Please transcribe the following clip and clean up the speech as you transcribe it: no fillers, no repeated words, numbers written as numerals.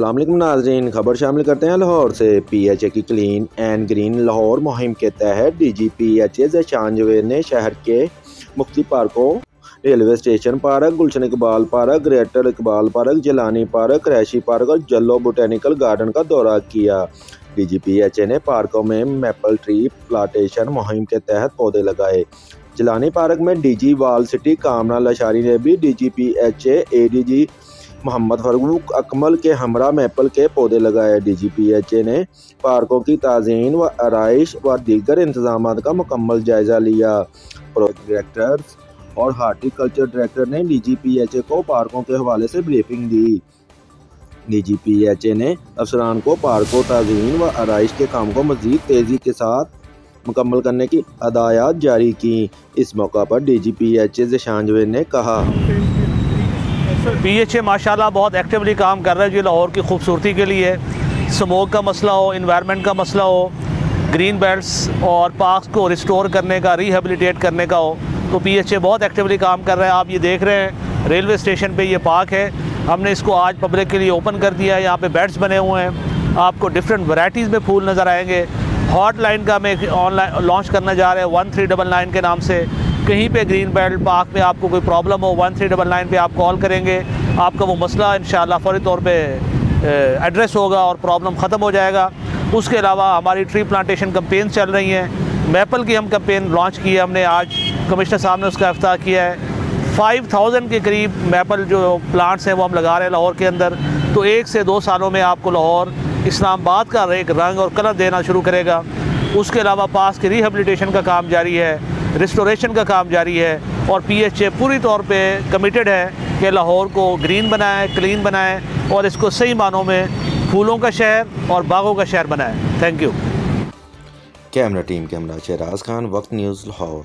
अस्सलाम वालेकुम नाज़रीन, खबर शामिल करते हैं लाहौर से। PHA की क्लीन एंड ग्रीन लाहौर मुहिम के तहत DGPHA ज़ीशान जवेद ने शहर के मुख्तलिफ पार्कों, railway station park, Gulshan Iqbal park, greater Iqbal park, Jilani park, Qureshi park और जल्लो बोटेनिकल गार्डन का दौरा किया। DGPHA ने पार्कों में मैपल ट्री प्लांटेशन मुहिम के तहत पौधे लगाए। जिलानी पार्क में DG वाल सिटी कामना लशारी ने भी DGPHA ADG मोहम्मद फरूक अकमल के हमरा मैपल के पौधे लगाए। DGPHA ने पार्कों की ताज़ीन व आराइश व दीगर इंतजाम का मुकम्मल जायज़ा लिया। प्रोजेक्ट डायरेक्टर और हार्टिकल्चर डायरेक्टर ने DGPHA को पार्कों के हवाले से ब्रीफिंग दी। DGPHA ने अफसरान को पार्कों, ताज़ीन व आराइश के काम को मज़ीद तेज़ी के साथ मुकम्मल करने की हदायत जारी की। इस मौका पर DGPHA ज़ीशान जवेद ने कहा, PHA माशाल्लाह बहुत एक्टिवली काम कर रहा है जी लाहौर की खूबसूरती के लिए। स्मोक का मसला हो, इन्वायरमेंट का मसला हो, ग्रीन बेल्ट्स और पार्क्स को रिस्टोर करने का, रिहेबिलिटेट करने का हो, तो PHA बहुत एक्टिवली काम कर रहा है। आप ये देख रहे हैं रेलवे स्टेशन पे ये पार्क है, हमने इसको आज पब्लिक के लिए ओपन कर दिया है। यहाँ पे बेड्स बने हुए हैं, आपको डिफरेंट वैराइटीज़ में फूल नज़र आएंगे। हॉटलाइन का मैं ऑनलाइन लॉन्च करने जा रहे हैं 1399 के नाम से। कहीं पे ग्रीन बेल्ट पार्क में आपको कोई प्रॉब्लम हो, 1399 पे आप कॉल करेंगे, आपका वो मसला इंशाल्लाह फ़ौरी तौर पे एड्रेस होगा और प्रॉब्लम ख़त्म हो जाएगा। उसके अलावा हमारी ट्री प्लांटेशन कैंपेन चल रही हैं। मैपल की हम कैंपेन लॉन्च की है, हमने आज कमिश्नर साहब ने उसका इफ्ताह किया है। 5000 के करीब मैपल जो प्लांट्स हैं वो हम लगा रहे हैं लाहौर के अंदर। तो 1 से 2 सालों में आपको लाहौर इस्लामाबाद का एक रंग और कलर देना शुरू करेगा। उसके अलावा पास के रिहेबिलिटेशन का काम जारी है, रिस्टोरेशन का काम जारी है और PHA पूरी तौर पे कमिटेड है कि लाहौर को ग्रीन बनाए, क्लीन बनाए और इसको सही मानों में फूलों का शहर और बागों का शहर बनाए। Thank you. कैमरा टीम के हमरा शहराज खान, वक्त न्यूज़ लाहौर।